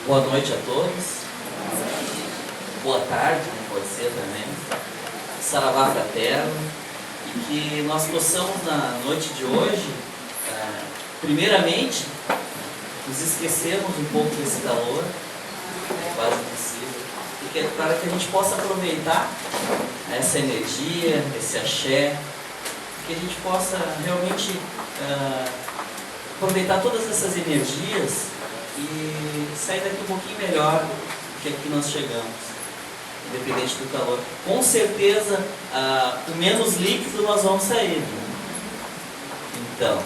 Boa noite a todos. Boa tarde, pode ser também. Saravá fraterno. E que nós possamos, na noite de hoje, primeiramente, nos esquecermos um pouco desse calor, quase possível, e para que a gente possa aproveitar essa energia, esse axé, que a gente possa realmente aproveitar todas essas energias e sair daqui um pouquinho melhor do que aqui nós chegamos, independente do calor. Com certeza, com menos líquido nós vamos sair. Né? Então,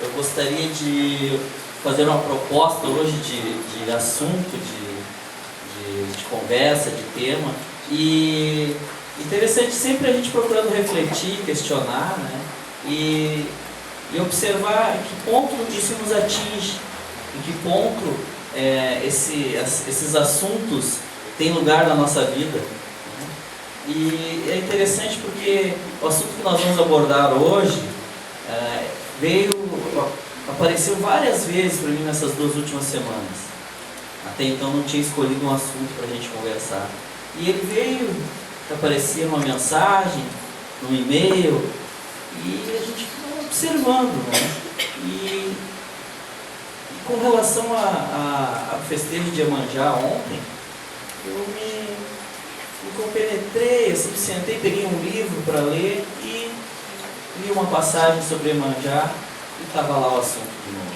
eu gostaria de fazer uma proposta hoje de assunto, de conversa, de tema. E interessante sempre a gente procurando refletir, questionar, né? E observar em que ponto isso nos atinge, em que ponto esses assuntos têm lugar na nossa vida. Né? E é interessante porque o assunto que nós vamos abordar hoje apareceu várias vezes para mim nessas 2 últimas semanas. Até então não tinha escolhido um assunto para a gente conversar. E ele veio, aparecia uma mensagem, no e-mail, e a gente ficou observando, né? E com relação ao festejo de Iemanjá ontem, eu me compenetrei, assim, sentei, peguei um livro para ler e li uma passagem sobre Iemanjá e estava lá o assunto de novo.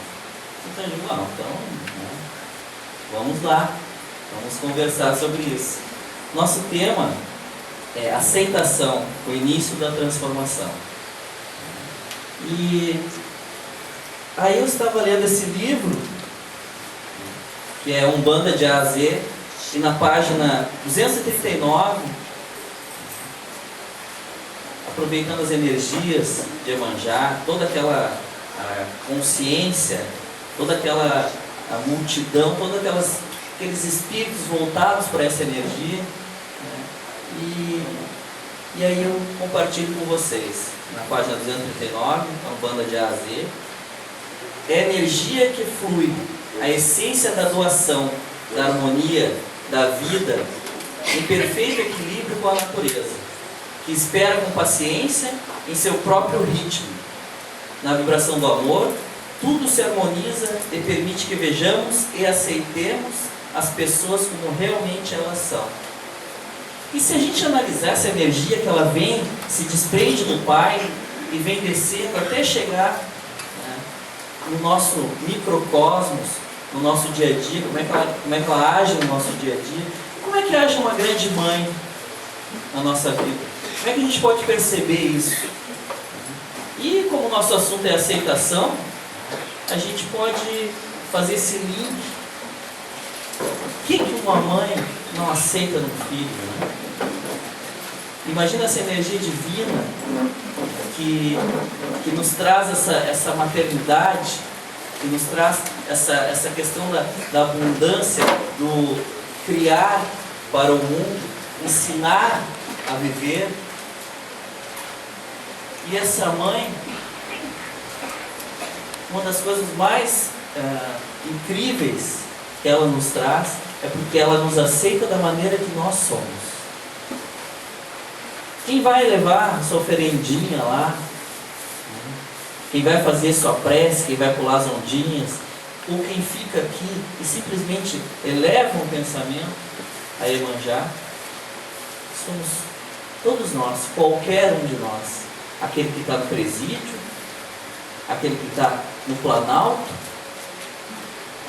Então eu digo, né? Vamos lá, vamos conversar sobre isso. Nosso tema é aceitação, o início da transformação. E aí eu estava lendo esse livro, que é Umbanda de A a Z, e na página 239, aproveitando as energias de Iemanjá, toda aquela consciência, toda aquela multidão, todos aqueles espíritos voltados para essa energia, né? E aí eu compartilho com vocês, na página 239, a Umbanda de A a Z. É a energia que flui, a essência da doação, da harmonia, da vida, em perfeito equilíbrio com a natureza, que espera com paciência em seu próprio ritmo. Na vibração do amor, tudo se harmoniza e permite que vejamos e aceitemos as pessoas como realmente elas são. E se a gente analisar essa energia que ela vem, se desprende do Pai e vem descendo até chegar, né, no nosso microcosmos, no nosso dia a dia, como é que ela age no nosso dia a dia, e como é que age uma grande mãe na nossa vida? Como é que a gente pode perceber isso? E como o nosso assunto é aceitação, a gente pode fazer esse link. O que uma mãe não aceita no filho? Né? Imagina essa energia divina que nos traz essa maternidade, que nos traz essa questão da abundância, do criar para o mundo, ensinar a viver. E essa mãe, uma das coisas mais incríveis que ela nos traz é porque ela nos aceita da maneira que nós somos. Quem vai levar a sua oferendinha lá, quem vai fazer sua prece, quem vai pular as ondinhas, ou quem fica aqui e simplesmente eleva um pensamento a Iemanjá, somos todos nós, qualquer um de nós. Aquele que está no presídio, aquele que está no Planalto,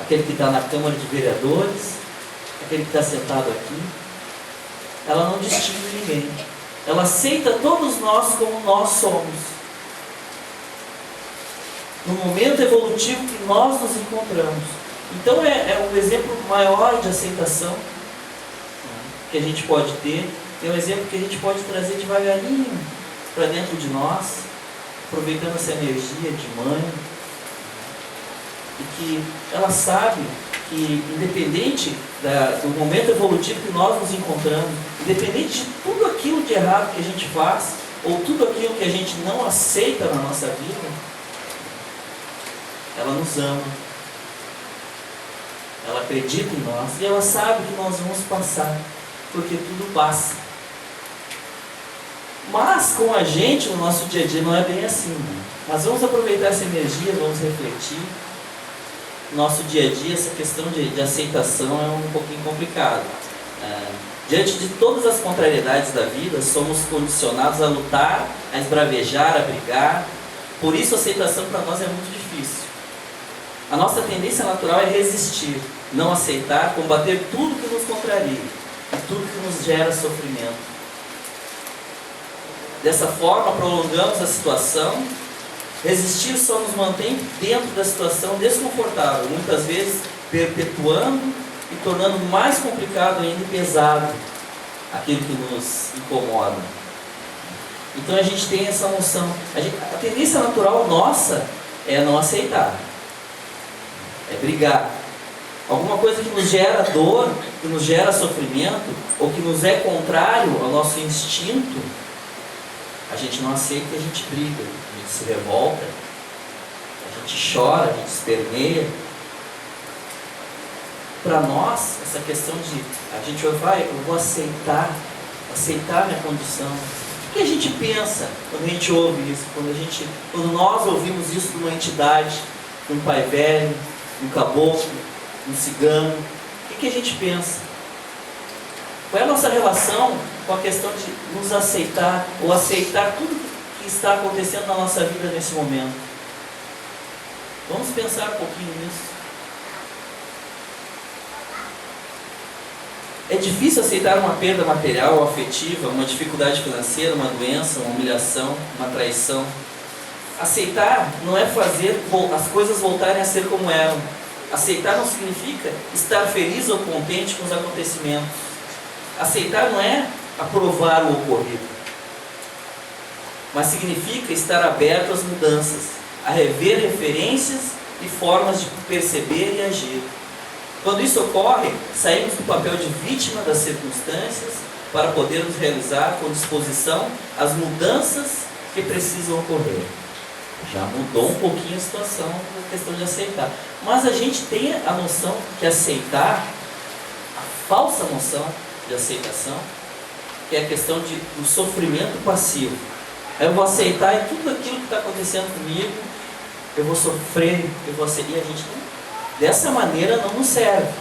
aquele que está na Câmara de Vereadores, aquele que está sentado aqui. Ela não distingue ninguém. Ela aceita todos nós como nós somos. No momento evolutivo que nós nos encontramos. Então é um exemplo maior de aceitação que a gente pode ter. É um exemplo que a gente pode trazer devagarinho para dentro de nós, aproveitando essa energia de mãe, e que ela sabe que, independente do momento evolutivo que nós nos encontramos, independente de tudo aquilo de errado que a gente faz, ou tudo aquilo que a gente não aceita na nossa vida, ela nos ama, ela acredita em nós e ela sabe que nós vamos passar, porque tudo passa. Mas com a gente, no nosso dia a dia, não é bem assim, né? Mas vamos aproveitar essa energia, vamos refletir. Nosso dia a dia, essa questão de aceitação é um pouquinho complicado. Diante de todas as contrariedades da vida, somos condicionados a lutar, a esbravejar, a brigar. Por isso a aceitação para nós é muito difícil. A nossa tendência natural é resistir, não aceitar, combater tudo que nos contraria e tudo que nos gera sofrimento. Dessa forma, prolongamos a situação. Resistir só nos mantém dentro da situação desconfortável, muitas vezes perpetuando e tornando mais complicado ainda e pesado aquilo que nos incomoda. Então a gente tem essa noção. A tendência natural nossa é não aceitar, é brigar. Alguma coisa que nos gera dor, que nos gera sofrimento, ou que nos é contrário ao nosso instinto, a gente não aceita e a gente briga, a gente se revolta, a gente chora, a gente esperneia. Para nós, essa questão de a gente vai, eu vou aceitar minha condição. O que a gente pensa quando a gente ouve isso? Quando nós ouvimos isso de uma entidade, de um pai velho, de um caboclo, de um cigano, o que a gente pensa? Qual é a nossa relação com a questão de nos aceitar, ou aceitar tudo que está acontecendo na nossa vida nesse momento? Vamos pensar um pouquinho nisso. É difícil aceitar uma perda material ou afetiva, uma dificuldade financeira, uma doença, uma humilhação, uma traição. Aceitar não é fazer as coisas voltarem a ser como eram. Aceitar não significa estar feliz ou contente com os acontecimentos. Aceitar não é aprovar o ocorrido, mas significa estar aberto às mudanças, a rever referências e formas de perceber e agir. Quando isso ocorre, saímos do papel de vítima das circunstâncias para podermos realizar com disposição as mudanças que precisam ocorrer. Já mudou um pouquinho a situação na questão de aceitar. Mas a gente tem a noção que aceitar, a falsa noção de aceitação, que é a questão do sofrimento passivo. Eu vou aceitar e tudo aquilo que está acontecendo comigo, eu vou sofrer, eu vou aceitar. E a gente não, dessa maneira não nos serve.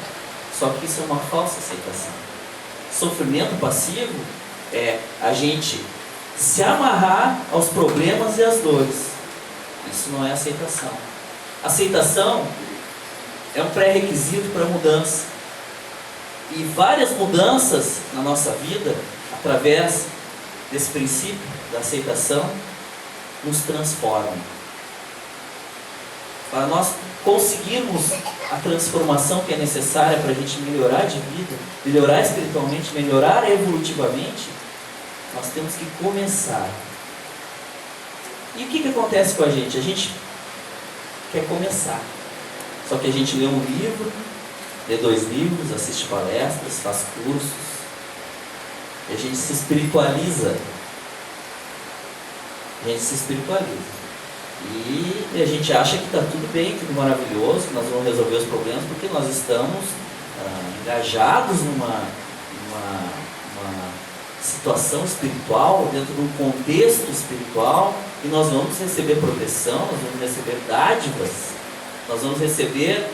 Só que isso é uma falsa aceitação. Sofrimento passivo é a gente se amarrar aos problemas e às dores. Isso não é aceitação. Aceitação é um pré-requisito para a mudança. E várias mudanças na nossa vida, através desse princípio da aceitação, nos transformam. Para nós conseguirmos a transformação que é necessária para a gente melhorar de vida, melhorar espiritualmente, melhorar evolutivamente, nós temos que começar. E o que acontece com a gente? A gente quer começar. Só que a gente lê um livro, lê 2 livros, assiste palestras, faz cursos, e a gente se espiritualiza. E a gente acha que está tudo bem, tudo maravilhoso, que nós vamos resolver os problemas, porque nós estamos engajados numa situação espiritual, dentro de um contexto espiritual, e nós vamos receber proteção, nós vamos receber dádivas, nós vamos receber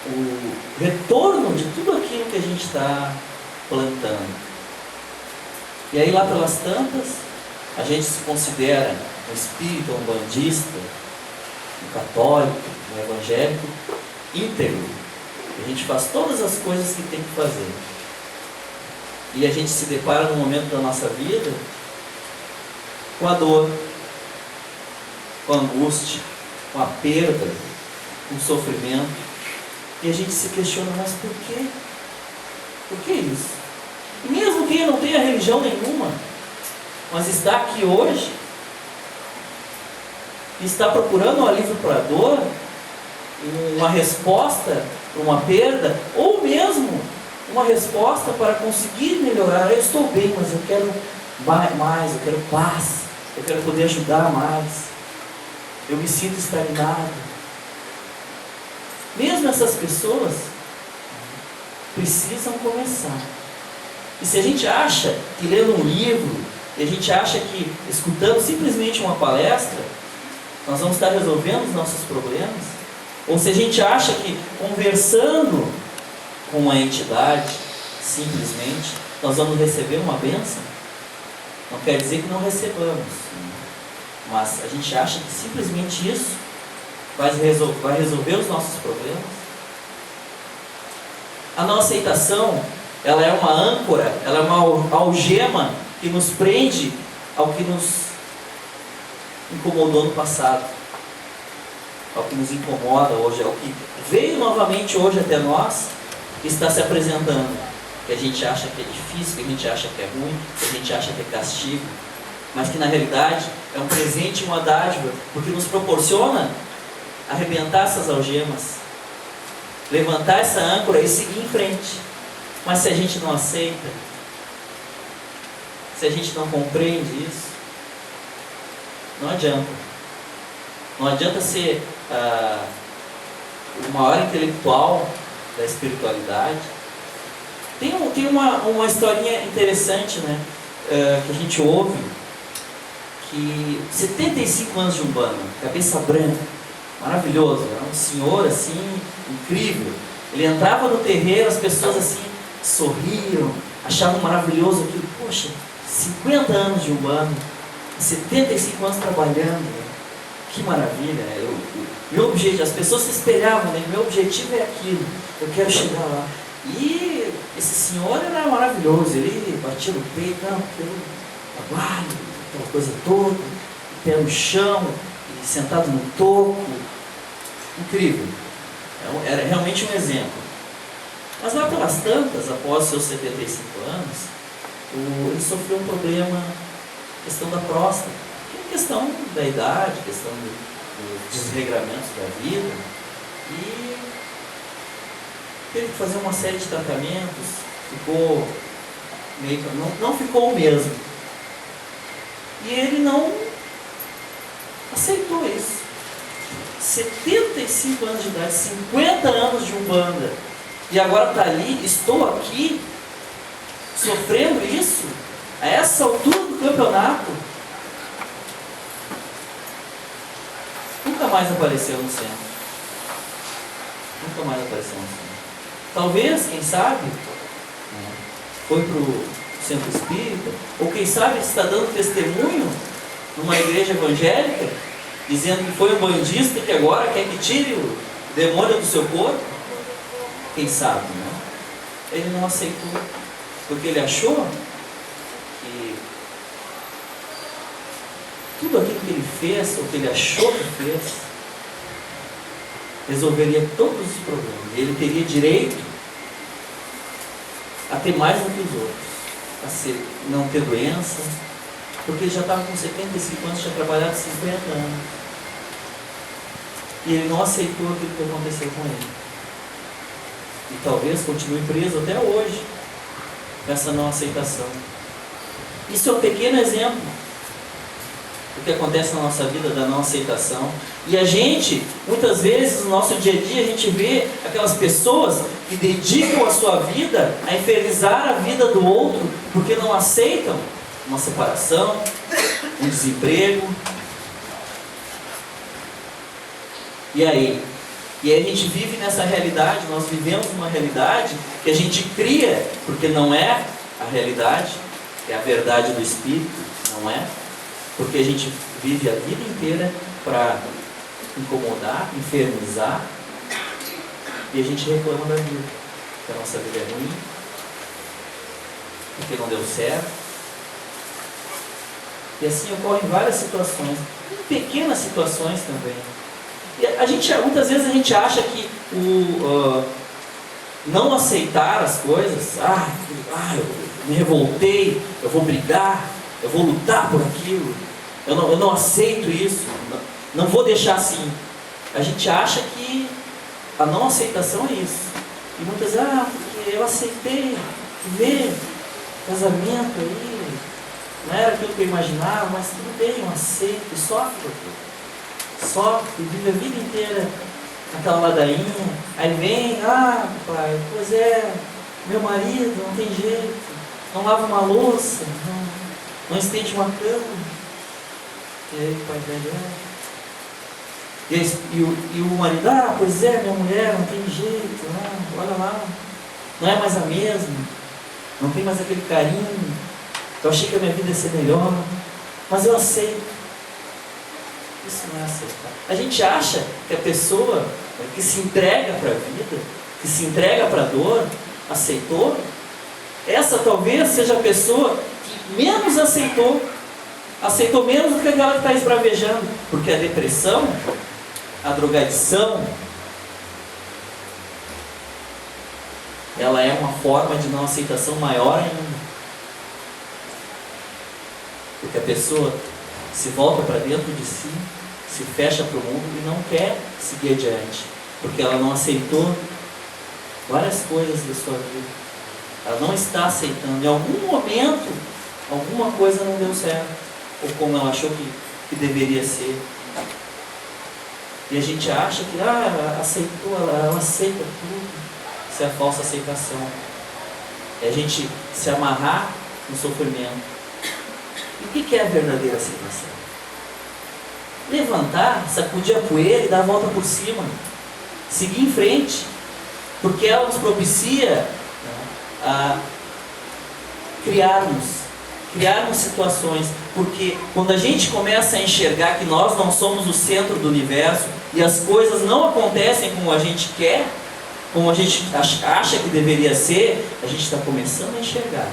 o retorno de tudo aquilo que a gente está plantando. E aí lá pelas tantas, a gente se considera um espírita, um bandista, um católico, um evangélico íntegro. A gente faz todas as coisas que tem que fazer. E a gente se depara num momento da nossa vida com a dor, com a angústia, com a perda, com o sofrimento. E a gente se questiona, mas por quê? Por que isso? E mesmo quem não tenha religião nenhuma, mas está aqui hoje, está procurando um alívio para a dor, uma resposta para uma perda, ou mesmo uma resposta para conseguir melhorar. Eu estou bem, mas eu quero mais, eu quero paz, eu quero poder ajudar mais, eu me sinto estagnado. Mesmo essas pessoas precisam começar. E se a gente acha que lendo um livro, e a gente acha que escutando simplesmente uma palestra, nós vamos estar resolvendo os nossos problemas, ou se a gente acha que conversando com uma entidade, simplesmente, nós vamos receber uma bênção, não quer dizer que não recebamos, mas a gente acha que simplesmente isso vai resolver os nossos problemas. A não aceitação, ela é uma âncora, ela é uma algema que nos prende ao que nos incomodou no passado, ao que nos incomoda hoje, ao que veio novamente hoje até nós e está se apresentando, que a gente acha que é difícil, que a gente acha que é ruim, que a gente acha que é castigo, mas que na realidade é um presente, uma dádiva, porque nos proporciona arrebentar essas algemas, levantar essa âncora e seguir em frente. Mas se a gente não aceita, se a gente não compreende isso, não adianta. Não adianta ser o maior intelectual da espiritualidade. Tem uma historinha interessante, né, que a gente ouve, que 75 anos de Umbanda, cabeça branca, maravilhoso, era um senhor assim, incrível. Ele entrava no terreiro, as pessoas assim sorriam, achavam maravilhoso aquilo. Poxa, 50 anos de Umbanda, 75 anos trabalhando, que maravilha, né? Meu objetivo, as pessoas se espelhavam, né? Meu objetivo é aquilo, eu quero chegar lá. E esse senhor era maravilhoso, ele batia no peito, não, pelo trabalho, aquela coisa toda, pé no chão, e sentado no toco, incrível, era realmente um exemplo. Mas lá pelas tantas, após seus 75 anos, ele sofreu um problema, questão da próstata, questão da idade, questão dos desregramentos da vida, e teve que fazer uma série de tratamentos, ficou meio, não ficou o mesmo. E ele não aceitou isso. 75 anos de idade, 50 anos de Umbanda, e agora está ali, estou aqui, sofrendo isso, a essa altura do campeonato. Nunca mais apareceu no centro. Nunca mais apareceu no centro. Talvez, quem sabe, foi para o centro espírita, ou quem sabe está dando testemunho numa igreja evangélica, dizendo que foi um bandista que agora quer que tire o demônio do seu corpo. Quem sabe, né? Ele não aceitou, porque ele achou que tudo aquilo que ele fez, ou que ele achou que fez, resolveria todos os problemas. E ele teria direito a ter mais do que os outros, não ter doença, porque ele já estava com 75 anos, tinha trabalhado 50 anos. E ele não aceitou aquilo que aconteceu com ele. E talvez continue preso até hoje, com essa não aceitação. Isso é um pequeno exemplo do que acontece na nossa vida, da não aceitação. E a gente, muitas vezes, no nosso dia a dia, a gente vê aquelas pessoas que dedicam a sua vida a infernizar a vida do outro, porque não aceitam uma separação, um desemprego. E aí? E aí a gente vive nessa realidade, nós vivemos uma realidade que a gente cria, porque não é a realidade, é a verdade do Espírito, não é? Porque a gente vive a vida inteira para incomodar, infernizar, e a gente reclama da vida, que a nossa vida é ruim, porque não deu certo. E assim ocorrem várias situações, pequenas situações também. E muitas vezes a gente acha que não aceitar as coisas, eu me revoltei, eu vou brigar, eu vou lutar por aquilo, eu não aceito isso, não vou deixar assim. A gente acha que a não aceitação é isso. E muitas vezes, porque eu aceitei viver casamento aí, não era aquilo que eu imaginava, mas tudo bem, eu aceito, e sofre, vive a vida inteira aquela ladainha, aí vem, pai, pois é, meu marido não tem jeito, não lava uma louça, não estende uma cama. E aí o pai velho, e o marido, pois é, minha mulher não tem jeito, olha lá, não é mais a mesma, não tem mais aquele carinho, eu achei que a minha vida ia ser melhor, mas eu aceito. Isso não é aceitar. A gente acha que a pessoa que se entrega para a vida, que se entrega para a dor, aceitou. Essa talvez seja a pessoa que menos aceitou menos do que aquela que está esbravejando, porque a depressão, a drogadição, ela é uma forma de não aceitação maior ainda, porque a pessoa se volta para dentro de si, se fecha para o mundo e não quer seguir adiante, porque ela não aceitou várias coisas da sua vida. Ela não está aceitando. Em algum momento, alguma coisa não deu certo, ou como ela achou que deveria ser. E a gente acha que aceitou, ela aceita tudo. Isso é a falsa aceitação. É a gente se amarrar no sofrimento. E o que é a verdadeira aceitação? Levantar, sacudir a poeira e dar a volta por cima. Seguir em frente. Porque ela nos propicia a criarmos situações. Porque quando a gente começa a enxergar que nós não somos o centro do universo e as coisas não acontecem como a gente quer, como a gente acha que deveria ser, a gente está começando a enxergar.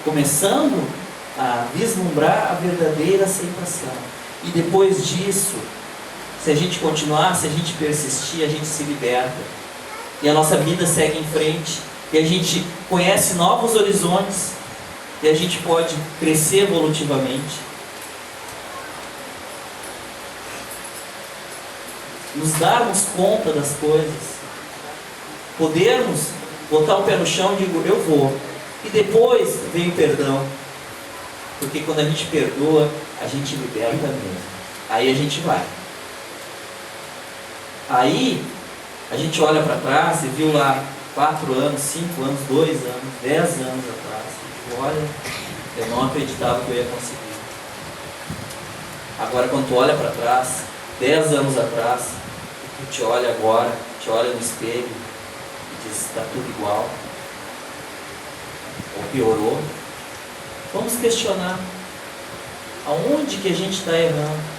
Começando a vislumbrar a verdadeira aceitação. E depois disso, se a gente continuar, se a gente persistir, a gente se liberta. E a nossa vida segue em frente. E a gente conhece novos horizontes. E a gente pode crescer evolutivamente. Nos darmos conta das coisas. Podermos botar o pé no chão e dizer, eu vou. E depois vem o perdão. Porque quando a gente perdoa, a gente liberta mesmo. Aí a gente vai. Aí a gente olha para trás e viu lá 4 anos, 5 anos, 2 anos, 10 anos atrás. E olha, eu não acreditava que eu ia conseguir. Agora quando tu olha para trás, 10 anos atrás, tu te olha agora, te olha no espelho e diz, está tudo igual. Ou piorou. Vamos questionar aonde que a gente está errando.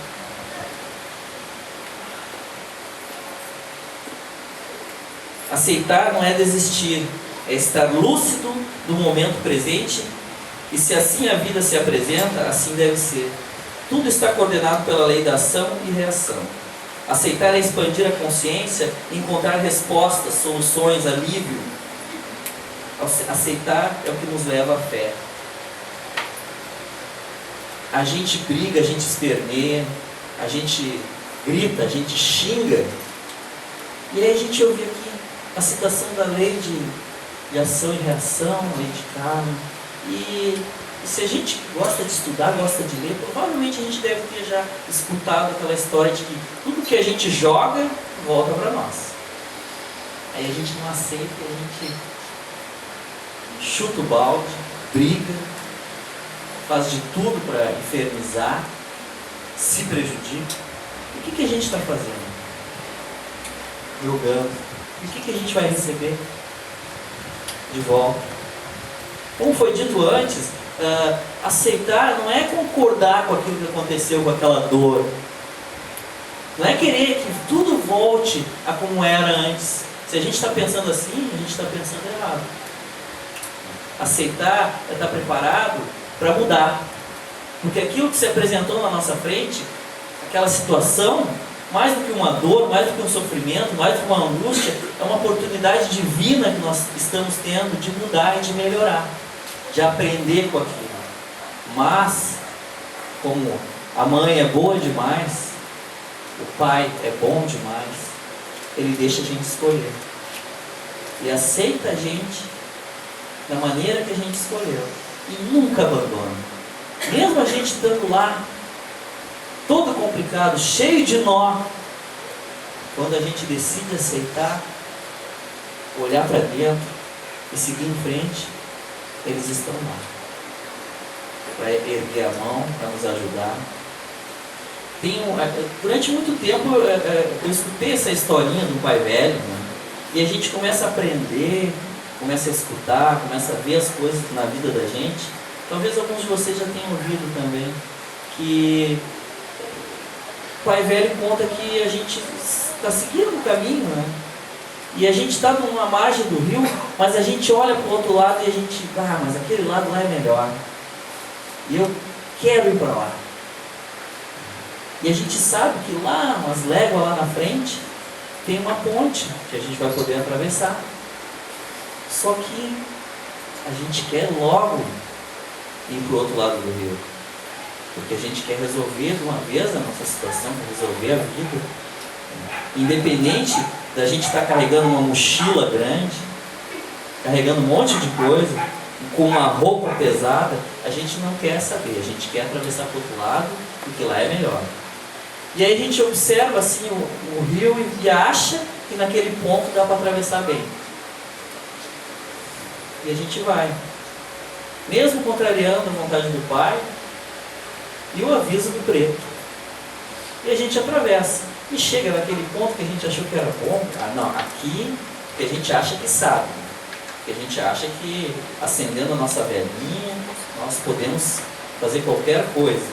Aceitar não é desistir, é estar lúcido do momento presente, e se assim a vida se apresenta, assim deve ser. Tudo está coordenado pela lei da ação e reação. Aceitar é expandir a consciência, encontrar respostas, soluções, alívio. Aceitar é o que nos leva à fé. A gente briga, a gente esperneia, a gente grita, a gente xinga. E aí a gente ouve aqui a citação da lei de ação e reação, lei de karma. E se a gente gosta de estudar, gosta de ler, provavelmente a gente deve ter já escutado aquela história de que tudo que a gente joga volta para nós. Aí a gente não aceita, a gente chuta o balde, briga, faz de tudo para infernizar, se prejudica. E o que a gente está fazendo? Jogando. E o que a gente vai receber de volta? Como foi dito antes, aceitar não é concordar com aquilo que aconteceu, com aquela dor. Não é querer que tudo volte a como era antes. Se a gente está pensando assim, a gente está pensando errado. Aceitar é estar preparado para mudar. Porque aquilo que se apresentou na nossa frente, aquela situação, mais do que uma dor, mais do que um sofrimento, mais do que uma angústia, é uma oportunidade divina que nós estamos tendo de mudar e de melhorar, de aprender com aquilo. Mas, como a mãe é boa demais, o pai é bom demais, ele deixa a gente escolher. E aceita a gente da maneira que a gente escolheu. E nunca abandona. Mesmo a gente estando lá, todo complicado, cheio de nó, quando a gente decide aceitar, olhar para dentro e seguir em frente, eles estão lá para erguer a mão, para nos ajudar. Durante muito tempo eu escutei essa historinha do pai velho, né? E a gente começa a aprender, começa a escutar, começa a ver as coisas na vida da gente. Talvez alguns de vocês já tenham ouvido também que o pai velho conta que a gente está seguindo o caminho, né? E a gente está numa margem do rio, mas a gente olha para o outro lado e a gente, mas aquele lado lá é melhor. E eu quero ir para lá. E a gente sabe que lá, umas léguas lá na frente, tem uma ponte que a gente vai poder atravessar. Só que a gente quer logo ir para o outro lado do rio. Porque a gente quer resolver de uma vez a nossa situação, resolver a vida. Independente da gente estar carregando uma mochila grande, carregando um monte de coisa, com uma roupa pesada, a gente não quer saber, a gente quer atravessar para o outro lado, porque lá é melhor. E aí a gente observa assim o rio e acha que naquele ponto dá para atravessar bem. E a gente vai, mesmo contrariando a vontade do pai e o aviso do preto. E a gente atravessa. E chega naquele ponto que a gente achou que era bom. Não, aqui que a gente acha que sabe. Que a gente acha que acendendo a nossa velinha, nós podemos fazer qualquer coisa.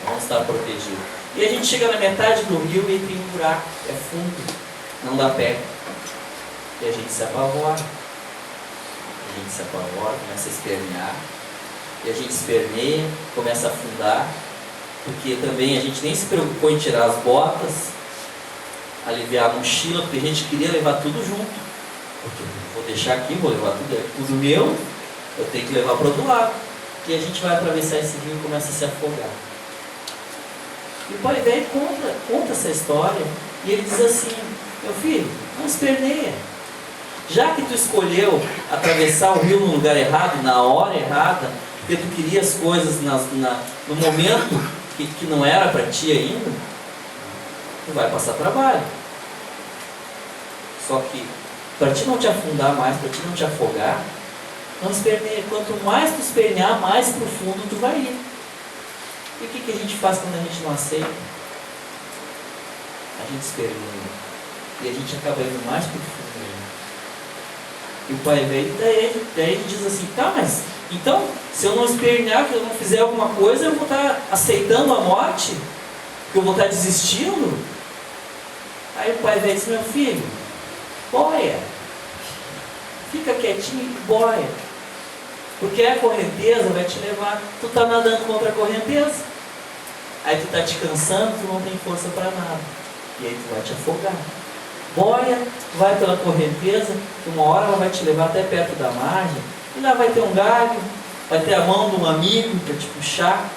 Vamos estar protegidos. E a gente chega na metade do rio e tem um buraco. É fundo. Não dá pé. E a gente se apavora. A gente se apavora, começa a espernear. E a gente esperneia, começa a afundar. Porque também a gente nem se preocupou em tirar as botas, aliviar a mochila, porque a gente queria levar tudo junto. Porque vou deixar aqui, vou levar tudo meu, eu tenho que levar para o outro lado. E a gente vai atravessar esse rio e começa a se afogar. E o pai velho conta essa história, e ele diz assim: meu filho, não esperneia. Já que tu escolheu atravessar o rio no lugar errado, na hora errada, porque tu queria as coisas no momento que não era para ti ainda, tu vai passar trabalho. Só que para ti não te afundar mais, para ti não te afogar, não esperneia. Quanto mais tu espernear, mais profundo tu vai ir. E o que a gente faz quando a gente não aceita? A gente esperneia. E a gente acaba indo mais profundo ainda. E o pai veio, daí ele diz assim: mas então, se eu não espernear, que eu não fizer alguma coisa, eu vou estar aceitando a morte? Que eu vou estar desistindo? Aí o pai velho diz: meu filho, boia. Fica quietinho e boia. Porque a correnteza vai te levar. Tu está nadando contra a correnteza. Aí tu está te cansando, tu não tem força para nada. E aí tu vai te afogar. Boia, vai pela correnteza, que uma hora ela vai te levar até perto da margem. E lá vai ter um galho, vai ter a mão de um amigo para te puxar.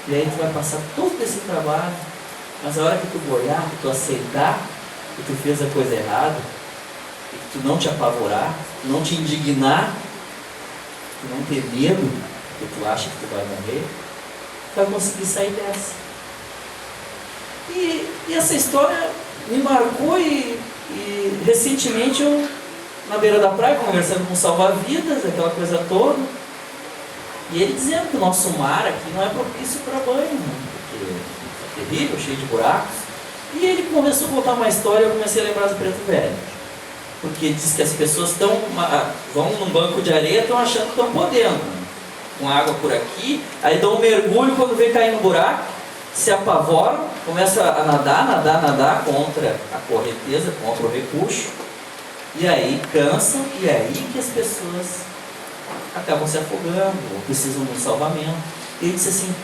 E aí tu vai passar todo esse trabalho. Mas a hora que tu boiar, que tu aceitar que tu fez a coisa errada, e que tu não te apavorar, não te indignar, tu não ter medo, porque tu acha que tu vai morrer, tu vai conseguir sair dessa. E essa história me marcou e recentemente eu, na beira da praia, conversando com um salva-vidas, aquela coisa toda, e ele dizendo que o nosso mar aqui não é propício para banho, né? Porque é terrível, cheio de buracos. E ele começou a contar uma história e eu comecei a lembrar do preto velho. Porque diz que as pessoas vão num banco de areia e estão achando que estão podendo, né? Com água por aqui, aí dão um mergulho, quando vê cair no buraco, se apavoram, começam a nadar contra a correnteza, contra o repuxo, e aí cansam, e é aí que as pessoas acabam se afogando, ou precisam de um salvamento. E ele disse assim: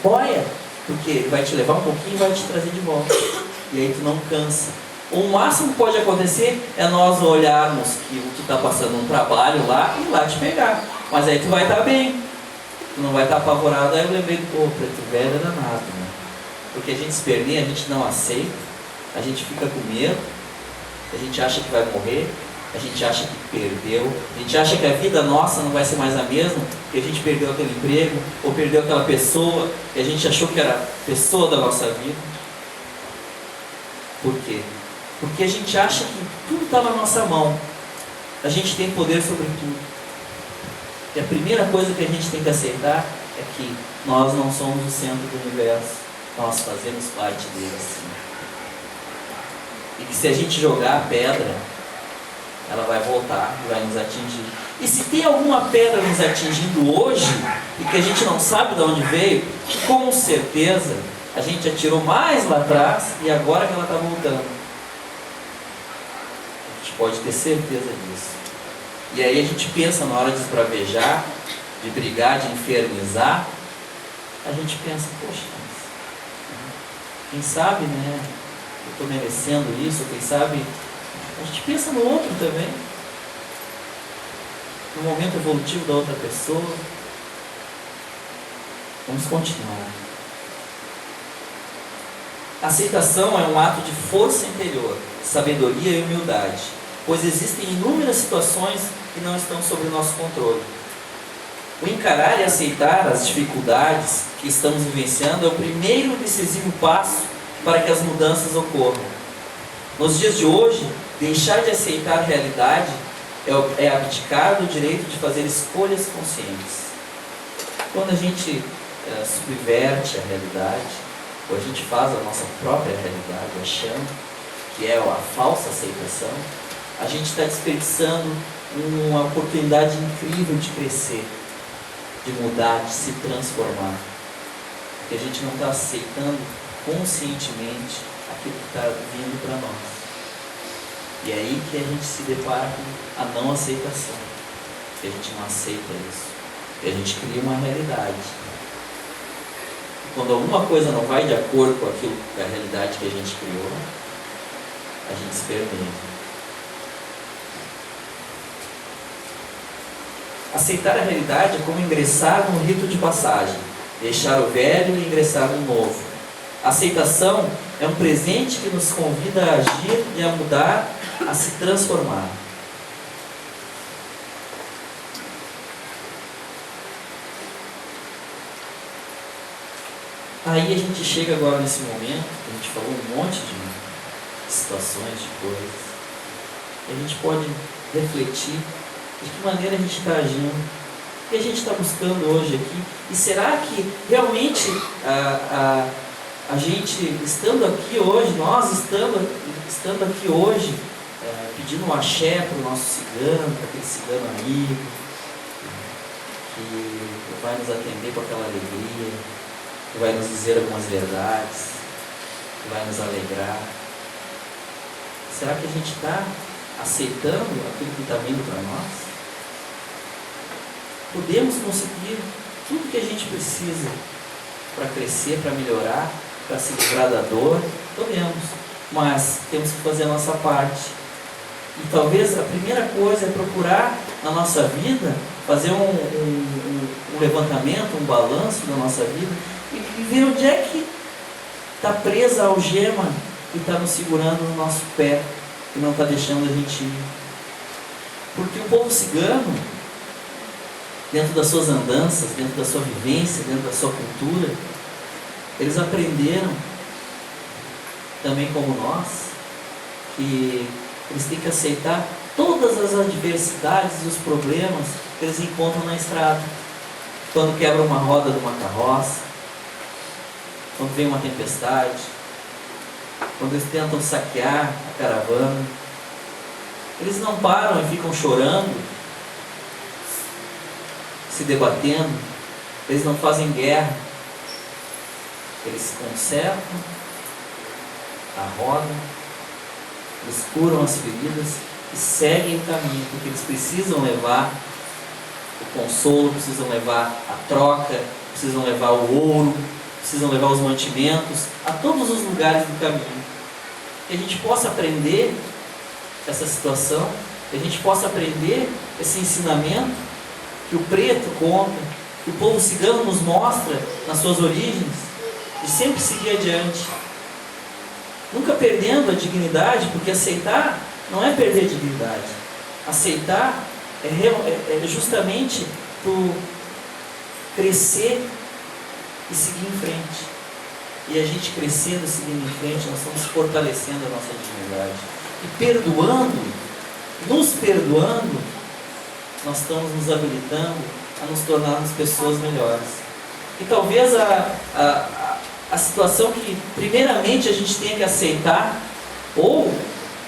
boia, porque vai te levar um pouquinho e vai te trazer de volta. E aí tu não cansa. O máximo que pode acontecer é nós olharmos que tu está passando um trabalho lá e lá te pegar. Mas aí tu vai estar bem, tu não vai estar apavorado. Aí eu lembrei do preto velho, era nada, né? Porque a gente esperneia, a gente não aceita, a gente fica com medo, a gente acha que vai morrer, a gente acha que perdeu, a gente acha que a vida nossa não vai ser mais a mesma, que a gente perdeu aquele emprego, ou perdeu aquela pessoa, que a gente achou que era a pessoa da nossa vida. Por quê? Porque a gente acha que tudo está na nossa mão. A gente tem poder sobre tudo. E a primeira coisa que a gente tem que aceitar é que nós não somos o centro do universo. Nós fazemos parte dele assim. E que se a gente jogar a pedra, ela vai voltar e vai nos atingir. E se tem alguma pedra nos atingindo hoje, e que a gente não sabe de onde veio, com certeza a gente atirou mais lá atrás e agora que ela está voltando. A gente pode ter certeza disso. E aí a gente pensa na hora de esbravejar, de brigar, de infernizar, a gente pensa, poxa, quem sabe, né, eu estou merecendo isso, quem sabe, a gente pensa no outro também, no momento evolutivo da outra pessoa. Vamos continuar. Aceitação é um ato de força interior, sabedoria e humildade, pois existem inúmeras situações que não estão sob o nosso controle. O encarar e aceitar as dificuldades que estamos vivenciando é o primeiro e decisivo passo para que as mudanças ocorram. Nos dias de hoje, deixar de aceitar a realidade é abdicar do direito de fazer escolhas conscientes. Quando a gente subverte a realidade, ou a gente faz a nossa própria realidade, achando que é a falsa aceitação, a gente está desperdiçando uma oportunidade incrível de crescer, de mudar, de se transformar. Porque a gente não está aceitando conscientemente aquilo que está vindo para nós. E é aí que a gente se depara com a não aceitação. Que a gente não aceita isso. E a gente cria uma realidade. E quando alguma coisa não vai de acordo com aquilo, com a realidade que a gente criou, a gente se permite. Aceitar a realidade é como ingressar num rito de passagem, deixar o velho e ingressar no novo. A aceitação é um presente que nos convida a agir e a mudar, a se transformar. Aí a gente chega agora nesse momento, a gente falou um monte de situações, de coisas, e a gente pode refletir de que maneira a gente está agindo, o que a gente está buscando hoje aqui, e será que realmente a gente estando aqui hoje, nós estando aqui hoje, pedindo um axé para o nosso cigano, para aquele cigano amigo, que vai nos atender com aquela alegria, que vai nos dizer algumas verdades, que vai nos alegrar. Será que a gente está aceitando aquilo que está vindo para nós? Podemos conseguir tudo que a gente precisa para crescer, para melhorar, para se livrar da dor? Podemos, mas temos que fazer a nossa parte. E talvez a primeira coisa é procurar na nossa vida, fazer um levantamento, um balanço da nossa vida e ver onde é que está presa a algema que está nos segurando no nosso pé e não está deixando a gente ir. Porque o povo cigano, dentro das suas andanças, dentro da sua vivência, dentro da sua cultura, eles aprenderam, também como nós, que eles têm que aceitar todas as adversidades e os problemas que eles encontram na estrada. Quando quebra uma roda de uma carroça, quando vem uma tempestade, quando eles tentam saquear a caravana, eles não param e ficam chorando, se debatendo, eles não fazem guerra, eles consertam a roda, eles curam as feridas e seguem o caminho, porque eles precisam levar o consolo, precisam levar a troca, precisam levar o ouro, precisam levar os mantimentos a todos os lugares do caminho. Que a gente possa aprender essa situação, que a gente possa aprender esse ensinamento que o preto conta, que o povo cigano nos mostra nas suas origens, e sempre seguir adiante, nunca perdendo a dignidade, porque aceitar não é perder a dignidade. Aceitar é justamente por crescer e seguir em frente. e a gente crescendo, seguindo em frente, nós estamos fortalecendo a nossa dignidade. E perdoando, nos perdoando, nós estamos nos habilitando a nos tornarmos pessoas melhores. E talvez a situação que primeiramente a gente tenha que aceitar, ou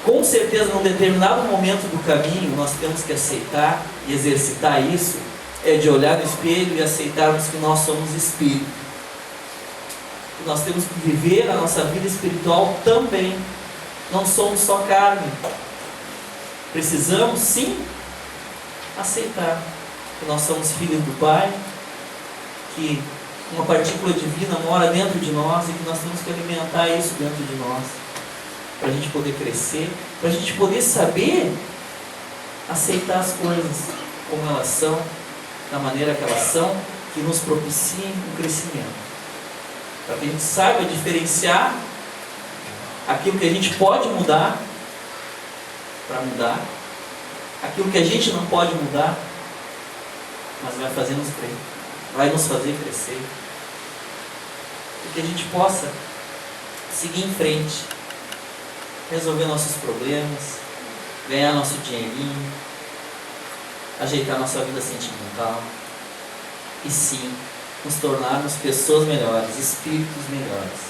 com certeza num determinado momento do caminho nós temos que aceitar e exercitar isso, é de olhar no espelho e aceitarmos que nós somos espírito. E nós temos que viver a nossa vida espiritual também. Não somos só carne. Precisamos sim aceitar que nós somos filhos do Pai, que uma partícula divina mora dentro de nós e que nós temos que alimentar isso dentro de nós, para a gente poder crescer, para a gente poder saber aceitar as coisas como elas são, da maneira que elas são, que nos propiciem o crescimento, para que a gente saiba diferenciar aquilo que a gente pode mudar, para mudar, aquilo que a gente não pode mudar, mas vai nos fazer crescer, e que a gente possa seguir em frente, resolver nossos problemas, ganhar nosso dinheirinho, ajeitar nossa vida sentimental e sim, nos tornarmos pessoas melhores, espíritos melhores,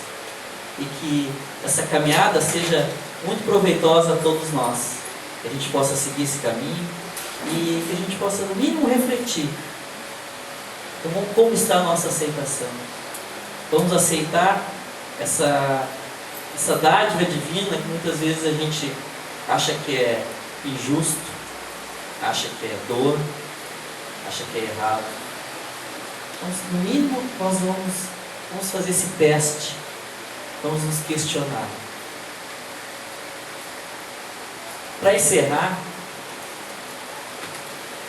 e que essa caminhada seja muito proveitosa a todos nós, que a gente possa seguir esse caminho e que a gente possa no mínimo refletir como está a nossa aceitação. Vamos aceitar essa dádiva divina que muitas vezes a gente acha que é injusto, acha que é dor, acha que é errado. Então, no mínimo, nós vamos fazer esse teste, vamos nos questionar. Para encerrar,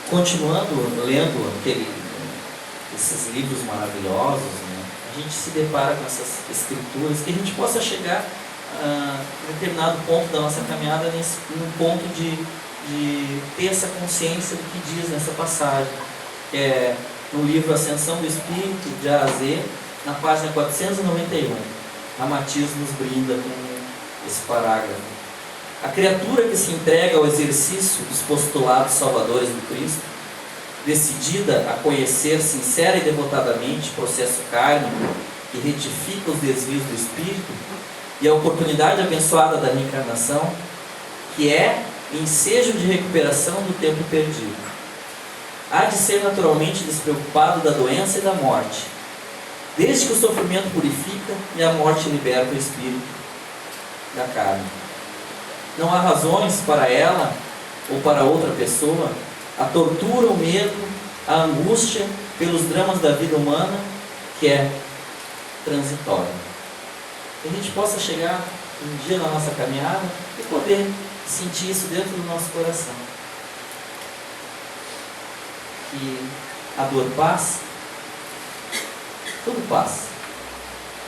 continuando lendo esses livros maravilhosos, né, a gente se depara com essas escrituras, que a gente possa chegar a um determinado ponto da nossa caminhada, num ponto de ter essa consciência do que diz nessa passagem, que é no livro Ascensão do Espírito, de A a Z, na página 491. A Matiz nos brinda com esse parágrafo. A criatura que se entrega ao exercício dos postulados salvadores do Cristo, decidida a conhecer sincera e devotadamente o processo kármico que retifica os desvios do espírito e a oportunidade abençoada da reencarnação, que é ensejo de recuperação do tempo perdido. Há de ser naturalmente despreocupado da doença e da morte, desde que o sofrimento purifica e a morte liberta o espírito da carne. Não há razões para ela ou para outra pessoa a tortura, o medo, a angústia pelos dramas da vida humana, que é transitória. Que a gente possa chegar um dia na nossa caminhada e poder sentir isso dentro do nosso coração. Que a dor passe, tudo passa,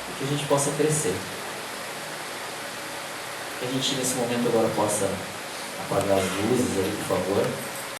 e que a gente possa crescer. Que a gente nesse momento agora possa apagar as luzes ali, por favor.